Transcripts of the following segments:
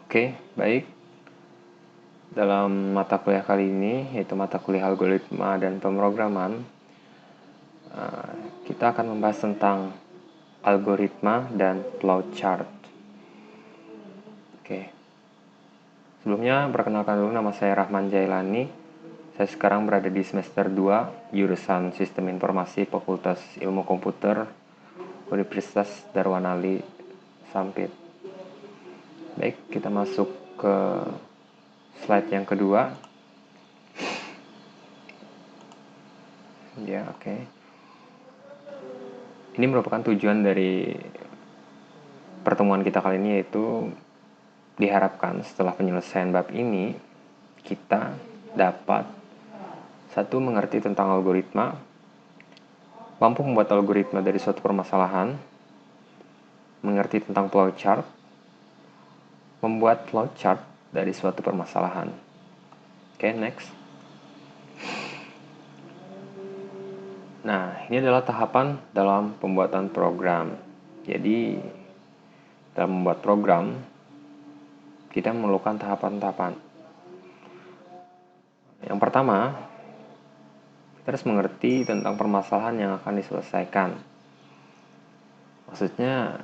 Oke, baik. Dalam mata kuliah kali ini, yaitu mata kuliah algoritma dan pemrograman, kita akan membahas tentang algoritma dan flowchart. Oke. Sebelumnya, perkenalkan dulu, nama saya Rahman Jailani. Saya sekarang berada di semester 2, jurusan Sistem Informasi Fakultas Ilmu Komputer, Universitas Darwanali, Sampit. Baik, kita masuk ke slide yang kedua. Ya, oke. Ini merupakan tujuan dari pertemuan kita kali ini, yaitu diharapkan setelah penyelesaian bab ini kita dapat satu, mengerti tentang algoritma, mampu membuat algoritma dari suatu permasalahan, mengerti tentang flowchart, membuat flowchart dari suatu permasalahan. Oke, next. Nah, ini adalah tahapan dalam pembuatan program. Jadi, dalam membuat program, kita memerlukan tahapan-tahapan. Yang pertama, kita harus mengerti tentang permasalahan yang akan diselesaikan. Maksudnya,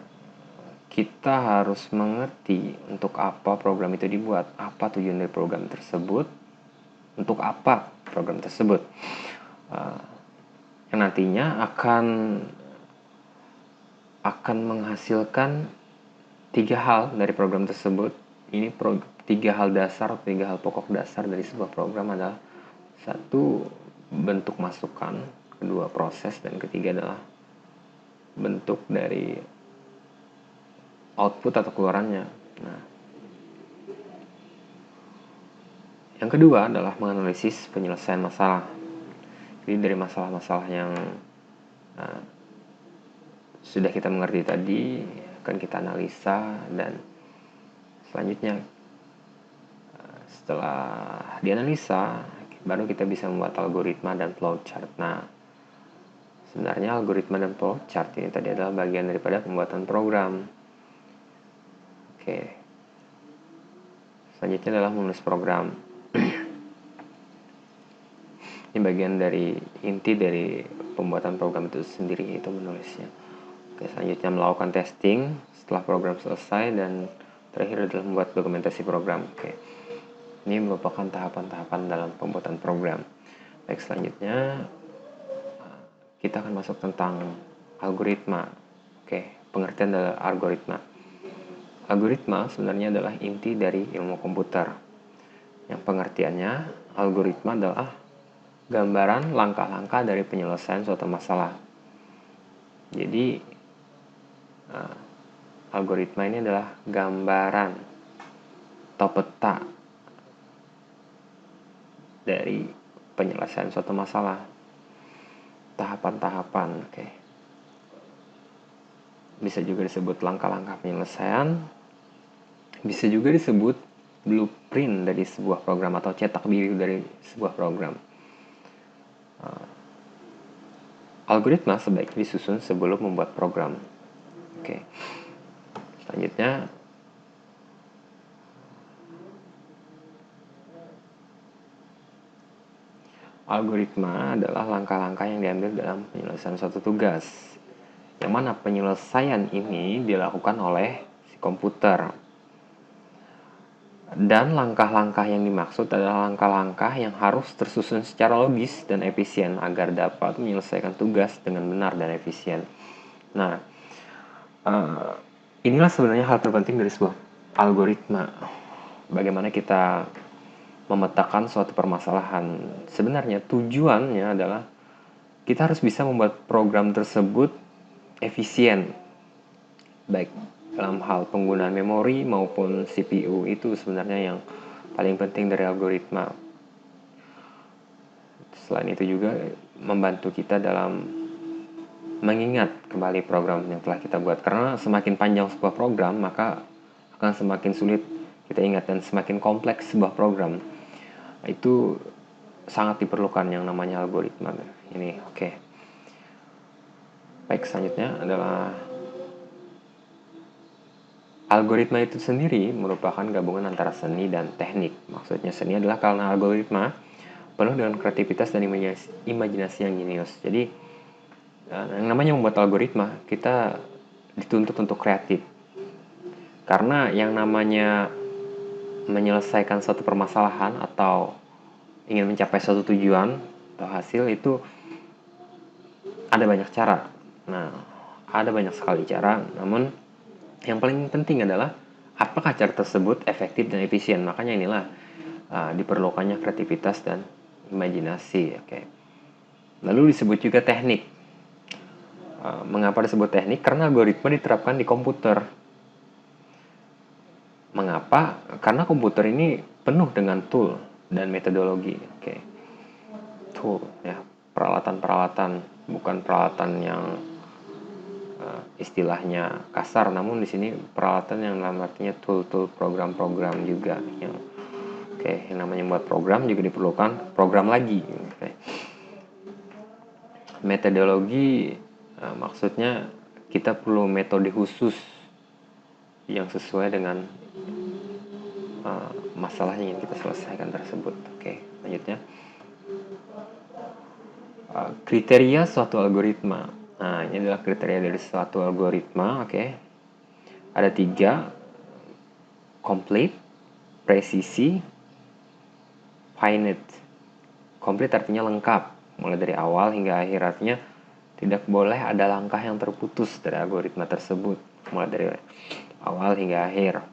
kita harus mengerti untuk apa program itu dibuat, apa tujuan dari program tersebut, untuk apa program tersebut. Yang nantinya akan menghasilkan 3 hal dari program tersebut. Ini 3 hal dasar, 3 hal pokok dasar dari sebuah program adalah: 1, bentuk masukan, 2, proses, dan ketiga adalah bentuk dari output atau keluarannya. Nah, yang kedua adalah menganalisis penyelesaian masalah. Jadi dari masalah-masalah yang sudah kita mengerti tadi akan kita analisa, dan selanjutnya setelah dianalisa baru kita bisa membuat algoritma dan flowchart. Nah, sebenarnya algoritma dan flowchart ini tadi adalah bagian daripada pembuatan program. Oke. Selanjutnya adalah menulis program. Ini bagian dari inti dari pembuatan program itu sendiri, yaitu menulisnya. Oke, selanjutnya melakukan testing setelah program selesai, dan terakhir adalah membuat dokumentasi program. Oke. Ini merupakan tahapan-tahapan dalam pembuatan program. Baik, selanjutnya kita akan masuk tentang algoritma. Oke, pengertian dari algoritma. Algoritma sebenarnya adalah inti dari ilmu komputer. Yang pengertiannya, algoritma adalah gambaran langkah-langkah dari penyelesaian suatu masalah. Jadi, algoritma ini adalah gambaran atau peta dari penyelesaian suatu masalah. Tahapan-tahapan, oke. Bisa juga disebut langkah-langkah penyelesaian. Bisa juga disebut blueprint dari sebuah program atau cetak biru dari sebuah program. Algoritma sebaiknya disusun sebelum membuat program. Oke. Selanjutnya, algoritma adalah langkah-langkah yang diambil dalam penyelesaian suatu tugas, yang mana penyelesaian ini dilakukan oleh si komputer. Dan langkah-langkah yang dimaksud adalah langkah-langkah yang harus tersusun secara logis dan efisien agar dapat menyelesaikan tugas dengan benar dan efisien. Nah, inilah sebenarnya hal terpenting dari sebuah algoritma. Bagaimana kita memetakan suatu permasalahan. Sebenarnya tujuannya adalah kita harus bisa membuat program tersebut efisien, baik dalam hal penggunaan memori maupun CPU. Itu sebenarnya yang paling penting dari algoritma. Selain itu juga membantu kita dalam mengingat kembali program yang telah kita buat, karena semakin panjang sebuah program maka akan semakin sulit kita ingat, dan semakin kompleks sebuah program itu sangat diperlukan yang namanya algoritma ini. Oke. Baik, selanjutnya adalah Algoritma itu sendiri merupakan gabungan antara seni dan teknik. Maksudnya seni adalah karena algoritma penuh dengan kreativitas dan imajinasi yang jenius. Jadi yang namanya membuat algoritma, kita dituntut untuk kreatif. Karena yang namanya menyelesaikan suatu permasalahan atau ingin mencapai suatu tujuan atau hasil itu ada banyak cara. Nah, ada banyak sekali cara, namun yang paling penting adalah apakah cara tersebut efektif dan efisien. Makanya inilah diperlukannya kreativitas dan imajinasi. Oke. Lalu disebut juga teknik. Mengapa disebut teknik? Karena algoritma diterapkan di komputer. Mengapa? Karena komputer ini penuh dengan tool dan metodologi. Oke. Tool ya, peralatan-peralatan, bukan peralatan yang istilahnya kasar, namun di sini peralatan yang dalam artinya tool-tool program-program juga yang yang namanya buat program juga diperlukan program lagi. Metodologi maksudnya kita perlu metode khusus yang sesuai dengan masalah yang ingin kita selesaikan tersebut. Lanjutnya kriteria suatu algoritma. Nah, ini adalah kriteria dari suatu algoritma. Ada 3: complete, presisi, finite. Complete artinya lengkap, mulai dari awal hingga akhir. Artinya tidak boleh ada langkah yang terputus dari algoritma tersebut, mulai dari awal hingga akhir.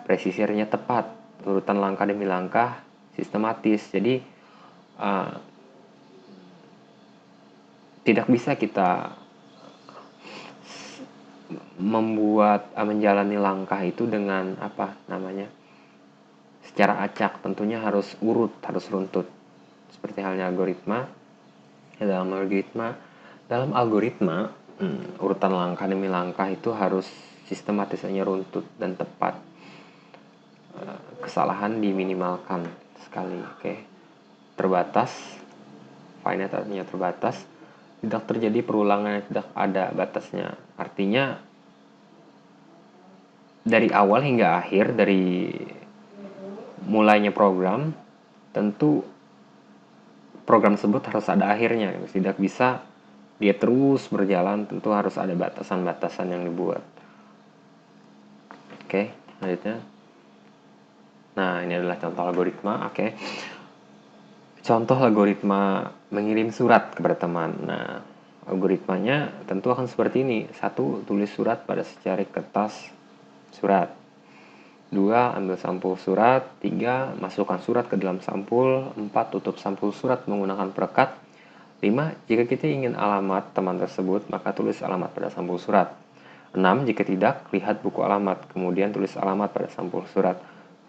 Presisi artinya tepat, urutan langkah demi langkah, sistematis. Jadi tidak bisa kita menjalani langkah itu dengan secara acak. Tentunya harus urut, harus runtut. Seperti halnya algoritma. Dalam algoritma urutan langkah demi langkah itu harus sistematis, hanya runtut dan tepat. Kesalahan diminimalkan sekali. Terbatas, finite artinya terbatas. Tidak terjadi perulangan yang tidak ada batasnya. Artinya dari awal hingga akhir, dari mulainya program, tentu program tersebut harus ada akhirnya. Tidak bisa dia terus berjalan, tentu harus ada batasan-batasan yang dibuat. Lanjutnya. Nah, ini adalah contoh algoritma. Contoh algoritma mengirim surat kepada teman. Nah, algoritmanya tentu akan seperti ini. 1. Tulis surat pada secari kertas surat. 2. Ambil sampul surat. 3. Masukkan surat ke dalam sampul. 4. Tutup sampul surat menggunakan perekat. 5. Jika kita ingin alamat teman tersebut, maka tulis alamat pada sampul surat. 6. Jika tidak, lihat buku alamat, kemudian tulis alamat pada sampul surat.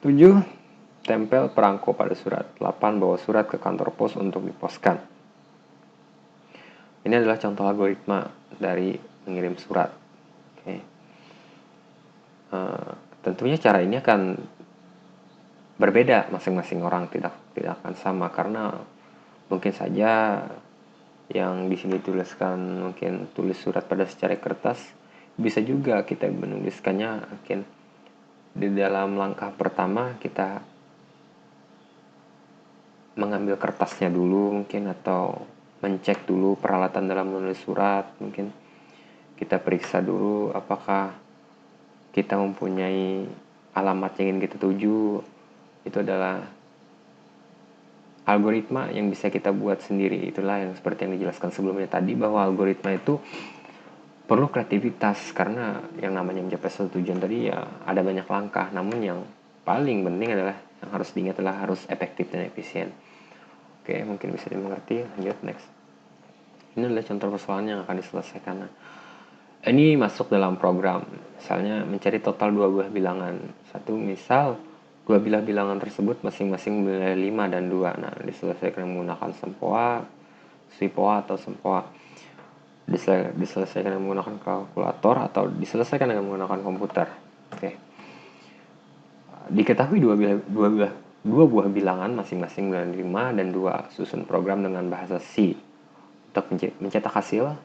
7. Tempel perangko pada surat. 8. Bawa surat ke kantor pos untuk diposkan. Ini adalah contoh algoritma dari mengirim surat. Tentunya cara ini akan berbeda masing-masing orang, tidak akan sama, karena mungkin saja yang di sini tuliskan mungkin tulis surat pada secari kertas, bisa juga kita menuliskannya mungkin di dalam langkah pertama kita mengambil kertasnya dulu mungkin, atau mencek dulu peralatan dalam menulis surat. Mungkin kita periksa dulu apakah kita mempunyai alamat yang ingin kita tuju. Itu adalah algoritma yang bisa kita buat sendiri. Itulah yang seperti yang dijelaskan sebelumnya tadi, bahwa algoritma itu perlu kreativitas, karena yang namanya mencapai suatu tujuan tadi ya ada banyak langkah, namun yang paling penting adalah yang harus diingat adalah harus efektif dan efisien. Mungkin bisa dimengerti. Lanjut, next. Ini adalah contoh persoalan yang akan diselesaikan. Ini masuk dalam program, misalnya mencari total 2 buah bilangan. Misal 2 bilangan tersebut masing-masing bernilai 5 dan 2. Nah, diselesaikan menggunakan sempoa, sipoa atau sempoa. Diselesaikan dengan menggunakan kalkulator atau diselesaikan dengan menggunakan komputer. Diketahui dua buah bilangan masing-masing bernilai 5 dan 2. Susun program dengan bahasa C untuk mencetak hasil,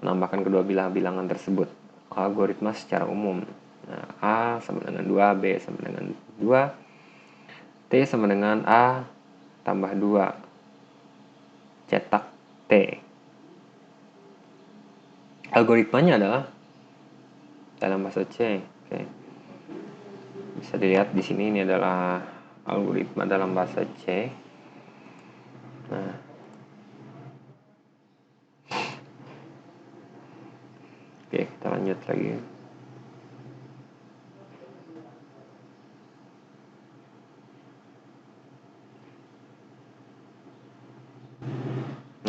menambahkan kedua bilangan tersebut. Algoritma secara umum. Nah, A sama dengan 2, B sama dengan 2, T sama dengan A tambah 2, cetak T. Algoritmanya adalah dalam bahasa C. Oke. Bisa dilihat di sini, ini adalah algoritma dalam bahasa C. Nah, oke, kita lanjut lagi.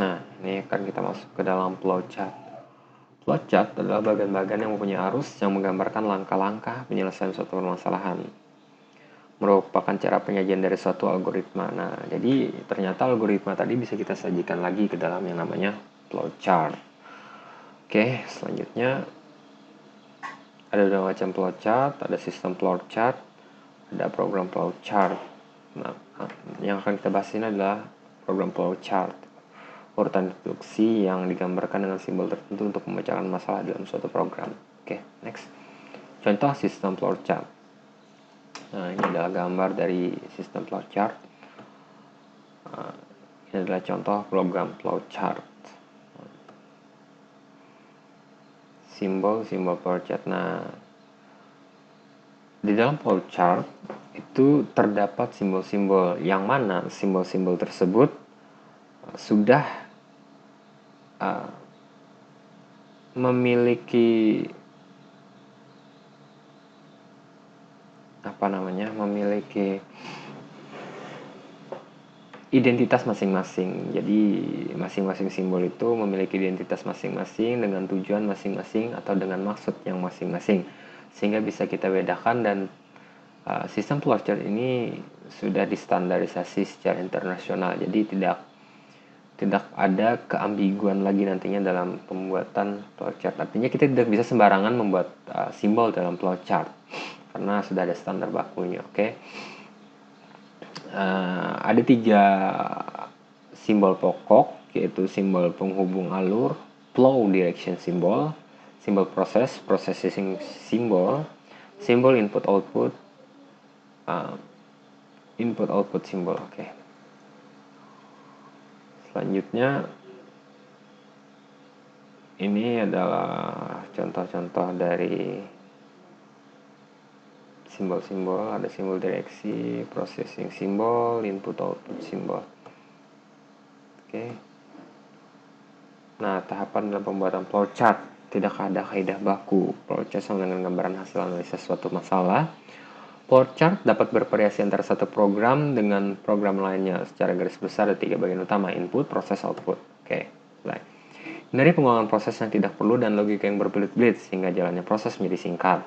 Nah, ini akan kita masuk ke dalam flowchart. Flowchart adalah bagian-bagian yang mempunyai arus yang menggambarkan langkah-langkah penyelesaian suatu permasalahan. Merupakan cara penyajian dari suatu algoritma. Nah, jadi ternyata algoritma tadi bisa kita sajikan lagi ke dalam yang namanya flowchart. Oke, selanjutnya ada dua macam flowchart, ada sistem flowchart, ada program flowchart. Nah, yang akan kita bahas ini adalah program flowchart. Urutan instruksi yang digambarkan dengan simbol tertentu untuk memecahkan masalah dalam suatu program. Oke, next. Contoh sistem flowchart. Nah, ini adalah gambar dari sistem flowchart. Ini adalah contoh program flowchart. Simbol flowchart. Nah, di dalam flowchart itu terdapat simbol-simbol yang mana simbol-simbol tersebut sudah memiliki memiliki identitas masing-masing. Jadi masing-masing simbol itu memiliki identitas masing-masing dengan tujuan masing-masing atau dengan maksud yang masing-masing, sehingga bisa kita bedakan. Dan sistem flowchart ini sudah distandarisasi secara internasional, jadi tidak ada keambiguan lagi nantinya dalam pembuatan flowchart. Artinya kita tidak bisa sembarangan membuat simbol dalam flowchart karena sudah ada standar bakunya. Oke. Ada 3 simbol pokok, yaitu simbol penghubung alur, flow direction symbol, simbol proses, processing symbol, simbol input output, input output symbol. Oke. Selanjutnya ini adalah contoh-contoh dari simbol-simbol. Ada simbol direksi, processing symbol, input output symbol. Oke. Nah, tahapan dalam pembuatan flowchart. Tidak ada kaidah baku. Flowchart sama dengan gambaran hasil analisis suatu masalah. Flowchart dapat bervariasi antara satu program dengan program lainnya. Secara garis besar ada 3 bagian utama: input, proses, output. Oke, mulai. Dari pengulangan proses yang tidak perlu dan logika yang berbelit-belit sehingga jalannya proses menjadi singkat.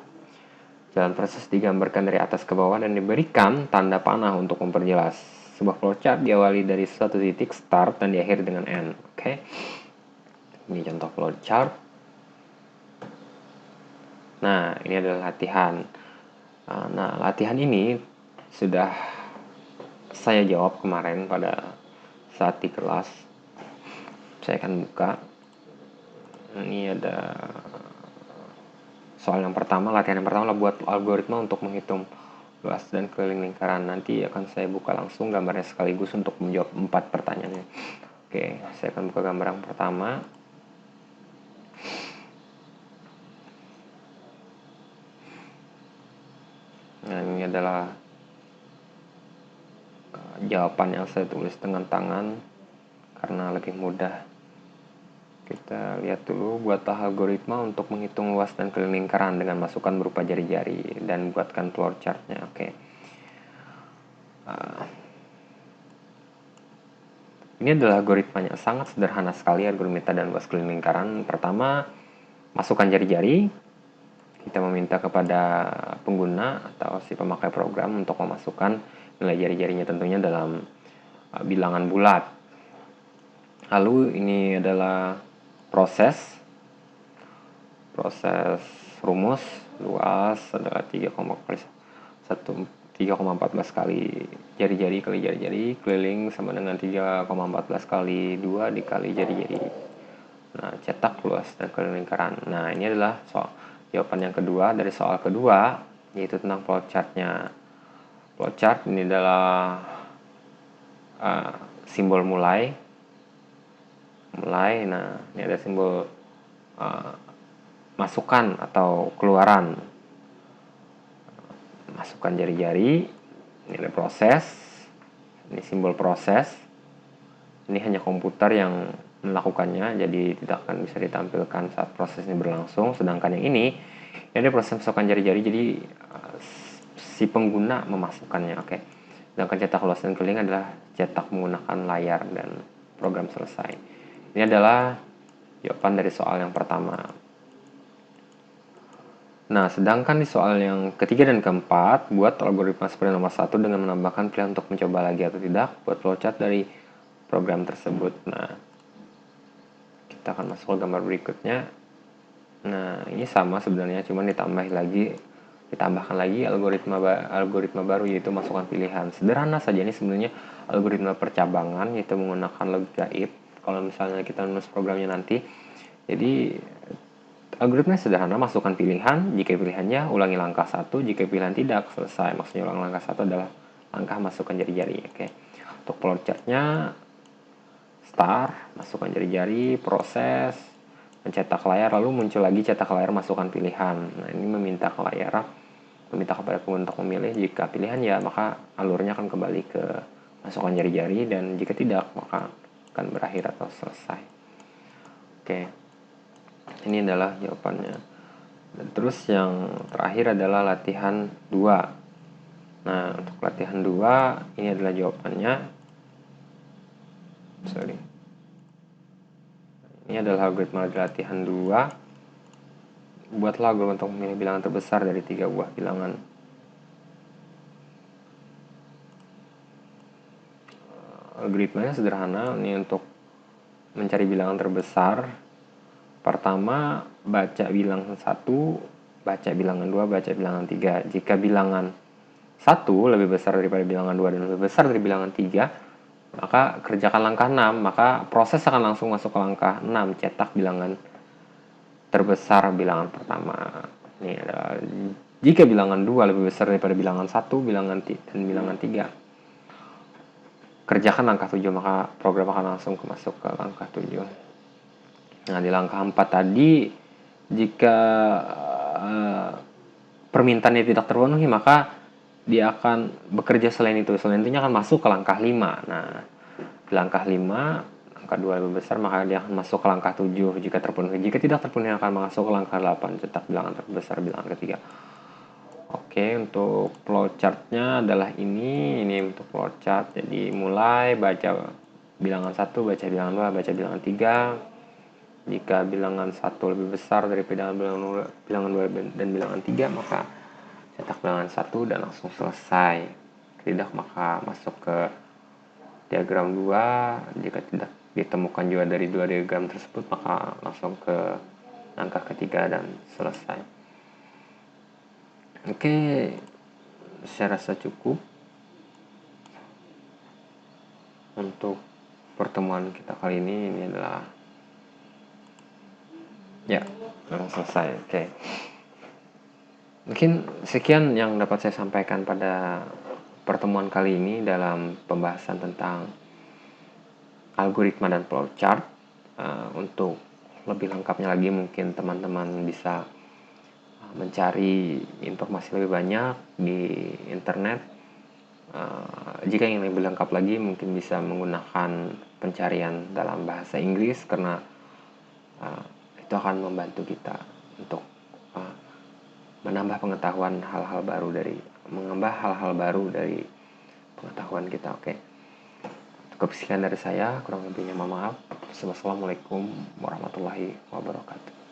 Jalan proses digambarkan dari atas ke bawah dan diberikan tanda panah untuk memperjelas. Sebuah flowchart diawali dari suatu titik start dan diakhiri dengan end. Oke. Ini contoh flowchart. Nah, ini adalah latihan. Nah, latihan ini sudah saya jawab kemarin pada saat di kelas. Saya akan buka. Ini ada soal yang pertama, latihan yang pertama adalah buat algoritma untuk menghitung luas dan keliling lingkaran. Nanti akan saya buka langsung gambarnya sekaligus untuk menjawab 4 pertanyaannya. Oke, saya akan buka gambar yang pertama. Nah, ini adalah jawaban yang saya tulis dengan tangan karena lebih mudah. Kita lihat dulu, buatlah algoritma untuk menghitung luas dan keliling lingkaran dengan masukan berupa jari-jari dan buatkan flowchartnya. Oke. Ini adalah algoritmanya, sangat sederhana sekali algoritma dan luas keliling lingkaran. Pertama, masukkan jari-jari. Kita meminta kepada pengguna atau si pemakai program untuk memasukkan nilai jari-jarinya tentunya dalam bilangan bulat. Lalu ini adalah proses rumus luas adalah 3,14 kali jari-jari kali jari-jari, keliling sama dengan 3,14 kali 2 dikali jari-jari. Nah, cetak luas dan keliling lingkaran. Nah, ini adalah soal jawaban yang kedua dari soal kedua, yaitu tentang flowchart-nya. Flowchart ini adalah simbol mulai. Nah ini ada simbol masukan atau keluaran. Masukkan jari-jari, ini ada proses, ini simbol proses. Ini hanya komputer yang melakukannya, jadi tidak akan bisa ditampilkan saat proses ini berlangsung. Sedangkan yang ini ada proses masukkan jari-jari, jadi si pengguna memasukkannya. Oke. Sedangkan cetak luas dan keliling adalah cetak menggunakan layar dan program selesai. Ini adalah jawaban dari soal yang pertama. Nah, sedangkan di soal yang ketiga dan keempat, buat algoritma seperti nomor 1 dengan menambahkan pilihan untuk mencoba lagi atau tidak buat flowchart dari program tersebut. Nah, kita akan masuk ke gambar berikutnya. Nah, ini sama sebenarnya, cuman ditambahkan lagi algoritma baru, yaitu masukkan pilihan. Sederhana saja, ini sebenarnya algoritma percabangan, yaitu menggunakan logika if. Kalau misalnya kita menulis programnya nanti, jadi algoritma sederhana, masukkan pilihan, jika pilihannya ulangi langkah 1, jika pilihan tidak, selesai. Maksudnya ulang langkah 1 adalah langkah masukkan jari-jari. Oke. Untuk flowchartnya, start, masukkan jari-jari, proses, mencetak layar, lalu muncul lagi cetak layar, masukkan pilihan. Nah, ini meminta kepada pengguna untuk memilih. Jika pilihan ya, maka alurnya akan kembali ke masukkan jari-jari, dan jika tidak, maka akan berakhir atau selesai. Oke. Ini adalah jawabannya. Dan terus yang terakhir adalah latihan 2. Nah, untuk latihan 2 ini adalah jawabannya. Ini adalah algoritma latihan 2. Buatlah algoritma untuk memilih bilangan terbesar dari 3 buah bilangan. Algoritmanya sederhana. Ini untuk mencari bilangan terbesar. Pertama, baca bilangan 1, baca bilangan 2, baca bilangan 3. Jika bilangan 1 lebih besar daripada bilangan 2 dan lebih besar dari bilangan 3, maka kerjakan langkah 6, maka proses akan langsung masuk ke langkah 6, cetak bilangan terbesar bilangan pertama. Ini adalah jika bilangan 2 lebih besar daripada bilangan 1, dan bilangan 3, kerjakan langkah 7, maka program akan langsung masuk ke langkah 7. Nah, di langkah 4 tadi, jika permintaannya tidak terpenuhi, maka dia akan bekerja selain itu. Selain itu akan masuk ke langkah 5. Nah, di langkah 5, angka 2 lebih besar, maka dia akan masuk ke langkah 7 jika terpenuhi. Jika tidak terpenuhi, akan masuk ke langkah 8, cetak bilangan terbesar bilangan ketiga. Oke, untuk flowchartnya adalah ini untuk flowchart. Jadi mulai baca bilangan 1, baca bilangan 2, baca bilangan 3. Jika bilangan 1 lebih besar dari bilangan 2 dan bilangan 3, maka cetak bilangan 1 dan langsung selesai. Tidak, maka masuk ke diagram 2. Jika tidak ditemukan juga dari 2 diagram tersebut, maka langsung ke langkah ketiga dan selesai. Oke, saya rasa cukup untuk pertemuan kita kali ini. Ini adalah memang selesai. Oke. Mungkin sekian yang dapat saya sampaikan pada pertemuan kali ini dalam pembahasan tentang algoritma dan flowchart. Untuk lebih lengkapnya lagi, mungkin teman-teman bisa mencari informasi lebih banyak di internet. Jika ingin lebih lengkap lagi, mungkin bisa menggunakan pencarian dalam bahasa Inggris, karena itu akan membantu kita untuk menambah pengetahuan menambah hal-hal baru dari pengetahuan kita. Oke. Cukup sekian dari saya, kurang lebihnya mohon maaf. Wassalamualaikum warahmatullahi wabarakatuh.